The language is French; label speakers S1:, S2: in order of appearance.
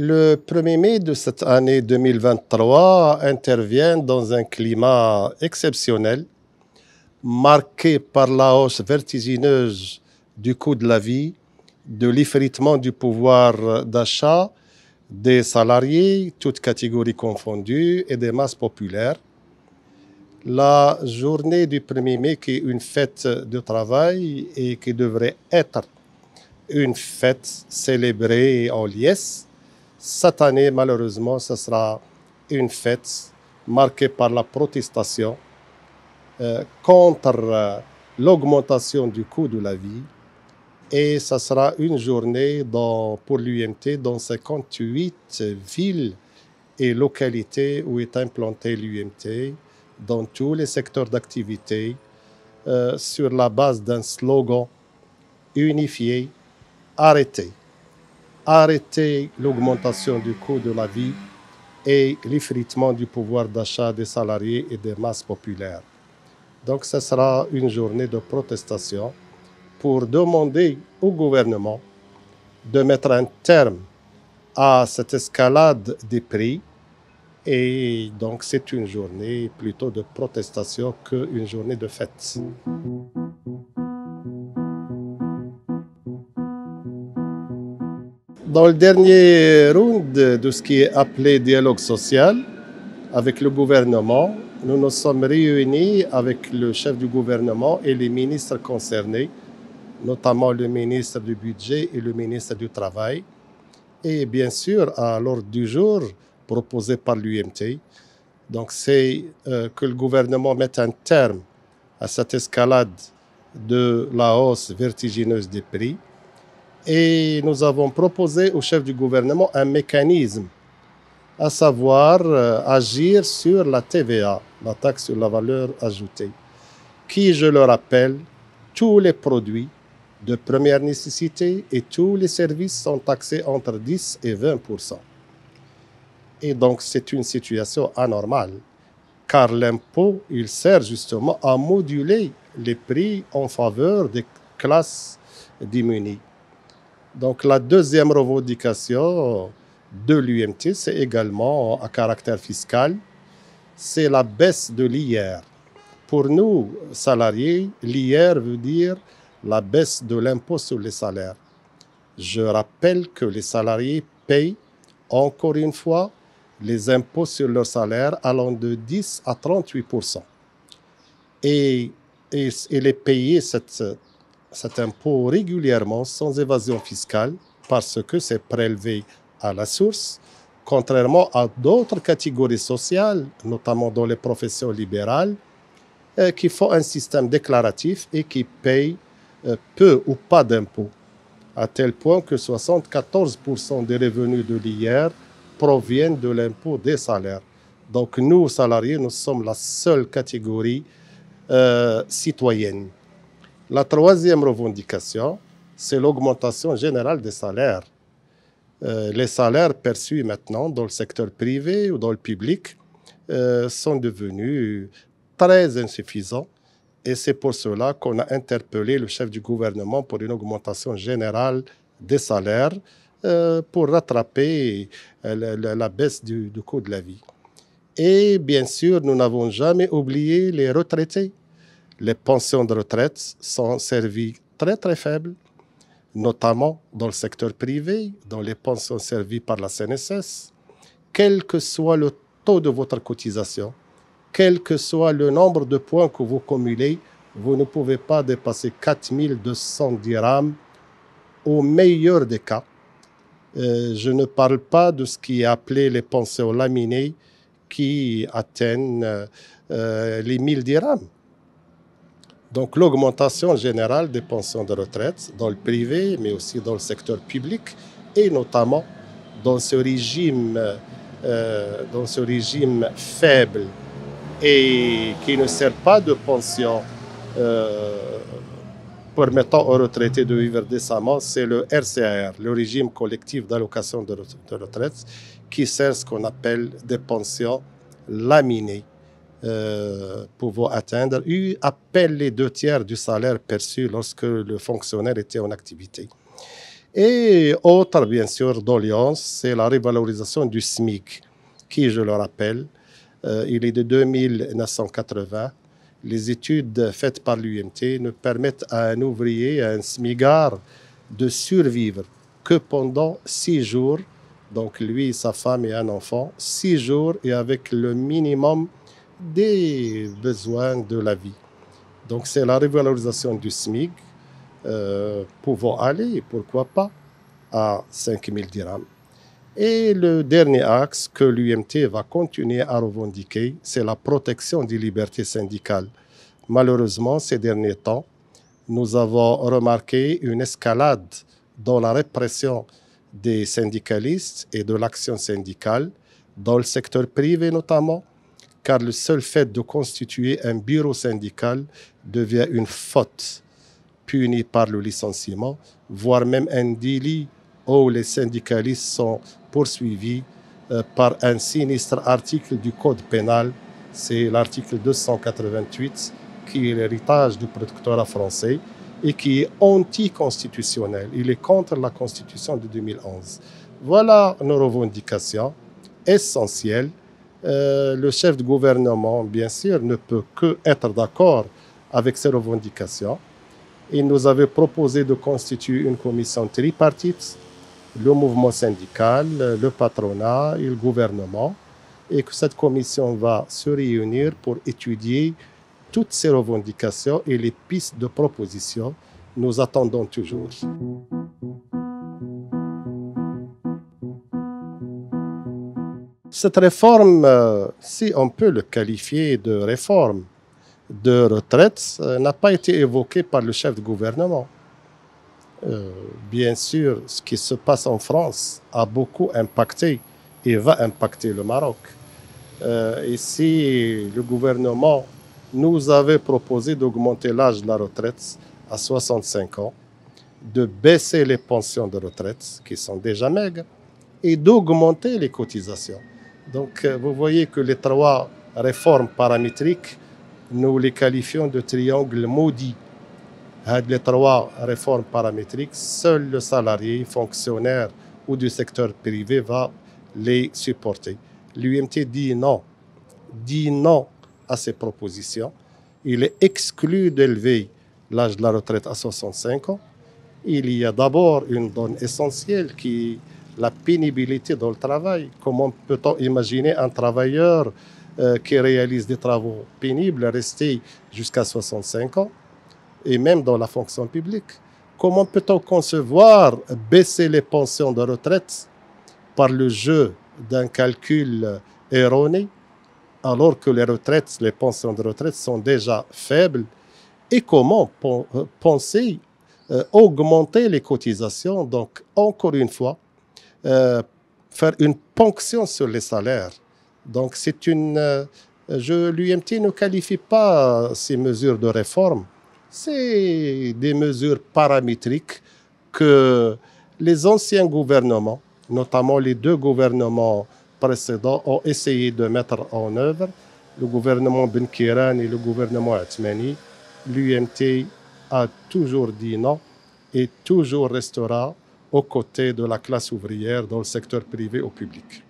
S1: Le 1er mai de cette année 2023 intervient dans un climat exceptionnel, marqué par la hausse vertigineuse du coût de la vie, de l'effritement du pouvoir d'achat des salariés, toutes catégories confondues, et des masses populaires. La journée du 1er mai, qui est une fête de travail et qui devrait être une fête célébrée en liesse, cette année, malheureusement, ce sera une fête marquée par la protestation contre l'augmentation du coût de la vie. Et ce sera une journée pour l'UMT dans 58 villes et localités où est implantée l'UMT, dans tous les secteurs d'activité, sur la base d'un slogan unifié: arrêtez. Arrêter l'augmentation du coût de la vie et l'effritement du pouvoir d'achat des salariés et des masses populaires. Donc, ce sera une journée de protestation pour demander au gouvernement de mettre un terme à cette escalade des prix. Et donc, c'est une journée plutôt de protestation qu'une journée de fête. Dans le dernier round de ce qui est appelé dialogue social avec le gouvernement, nous nous sommes réunis avec le chef du gouvernement et les ministres concernés, notamment le ministre du Budget et le ministre du Travail. Et bien sûr, à l'ordre du jour proposé par l'UMT, donc c'est que le gouvernement mette un terme à cette escalade de la hausse vertigineuse des prix. Et nous avons proposé au chef du gouvernement un mécanisme, à savoir agir sur la TVA, la taxe sur la valeur ajoutée, qui, je le rappelle, tous les produits de première nécessité et tous les services sont taxés entre 10 et 20%. Et donc, c'est une situation anormale, car l'impôt, il sert justement à moduler les prix en faveur des classes démunies. Donc, la deuxième revendication de l'UMT, c'est également à caractère fiscal, c'est la baisse de l'IR. Pour nous, salariés, l'IR veut dire la baisse de l'impôt sur les salaires. Je rappelle que les salariés payent, encore une fois, les impôts sur leur salaire allant de 10 à 38%. Et les payer cet impôt régulièrement sans évasion fiscale parce que c'est prélevé à la source, contrairement à d'autres catégories sociales, notamment dans les professions libérales, qui font un système déclaratif et qui payent peu ou pas d'impôts, à tel point que 74% des revenus de l'IR proviennent de l'impôt des salaires. Donc nous, salariés, nous sommes la seule catégorie citoyenne. La troisième revendication, c'est l'augmentation générale des salaires. Les salaires perçus maintenant dans le secteur privé ou dans le public sont devenus très insuffisants. Et c'est pour cela qu'on a interpellé le chef du gouvernement pour une augmentation générale des salaires pour rattraper la baisse du coût de la vie. Et bien sûr, nous n'avons jamais oublié les retraités. Les pensions de retraite sont servies très très faibles, notamment dans le secteur privé, dans les pensions servies par la CNSS. Quel que soit le taux de votre cotisation, quel que soit le nombre de points que vous cumulez, vous ne pouvez pas dépasser 4200 dirhams au meilleur des cas. Je ne parle pas de ce qui est appelé les pensions laminées qui atteignent les 1000 dirhams. Donc l'augmentation générale des pensions de retraite dans le privé, mais aussi dans le secteur public, et notamment dans ce régime faible et qui ne sert pas de pension permettant aux retraités de vivre décemment, c'est le RCAR, le régime collectif d'allocation de retraite, qui sert ce qu'on appelle des pensions laminées. Pouvant atteindre à peine les 2 tiers du salaire perçu lorsque le fonctionnaire était en activité. Et autre, bien sûr, doléance, c'est la revalorisation du SMIC, qui, je le rappelle, il est de 2980. Les études faites par l'UMT ne permettent à un ouvrier, à un smigard, de survivre que pendant 6 jours, donc lui, sa femme et un enfant, 6 jours et avec le minimum des besoins de la vie. Donc c'est la revalorisation du SMIC, pouvant aller, pourquoi pas, à 5 000 dirhams. Et le dernier axe que l'UMT va continuer à revendiquer, c'est la protection des libertés syndicales. Malheureusement, ces derniers temps, nous avons remarqué une escalade dans la répression des syndicalistes et de l'action syndicale, dans le secteur privé notamment, car le seul fait de constituer un bureau syndical devient une faute punie par le licenciement, voire même un délit où les syndicalistes sont poursuivis par un sinistre article du Code pénal, c'est l'article 288, qui est l'héritage du protectorat français et qui est anticonstitutionnel. Il est contre la Constitution de 2011. Voilà nos revendications essentielles. Le chef de gouvernement, bien sûr, ne peut qu'être d'accord avec ces revendications. Il nous avait proposé de constituer une commission tripartite, le mouvement syndical, le patronat et le gouvernement, et que cette commission va se réunir pour étudier toutes ces revendications et les pistes de proposition. Nous attendons toujours. Cette réforme, si on peut le qualifier de réforme de retraite, n'a pas été évoquée par le chef de gouvernement. Bien sûr, ce qui se passe en France a beaucoup impacté et va impacter le Maroc. Ici, le gouvernement nous avait proposé d'augmenter l'âge de la retraite à 65 ans, de baisser les pensions de retraite, qui sont déjà maigres, et d'augmenter les cotisations. Donc, vous voyez que les trois réformes paramétriques, nous les qualifions de triangle maudit. Les trois réformes paramétriques, seul le salarié, fonctionnaire ou du secteur privé va les supporter. L'UMT dit non à ces propositions. Il est exclu d'élever l'âge de la retraite à 65 ans. Il y a d'abord une donne essentielle qui est la pénibilité dans le travail. Comment peut-on imaginer un travailleur qui réalise des travaux pénibles rester jusqu'à 65 ans, et même dans la fonction publique? Comment peut-on concevoir baisser les pensions de retraite par le jeu d'un calcul erroné, alors que les pensions de retraite sont déjà faibles? Et comment penser augmenter les cotisations? Donc, encore une fois, faire une ponction sur les salaires. Donc, l'UMT ne qualifie pas ces mesures de réforme. C'est des mesures paramétriques que les anciens gouvernements, notamment les deux gouvernements précédents, ont essayé de mettre en œuvre. Le gouvernement Ben Kiran et le gouvernement Atmani. L'UMT a toujours dit non et toujours restera aux côtés de la classe ouvrière dans le secteur privé ou public.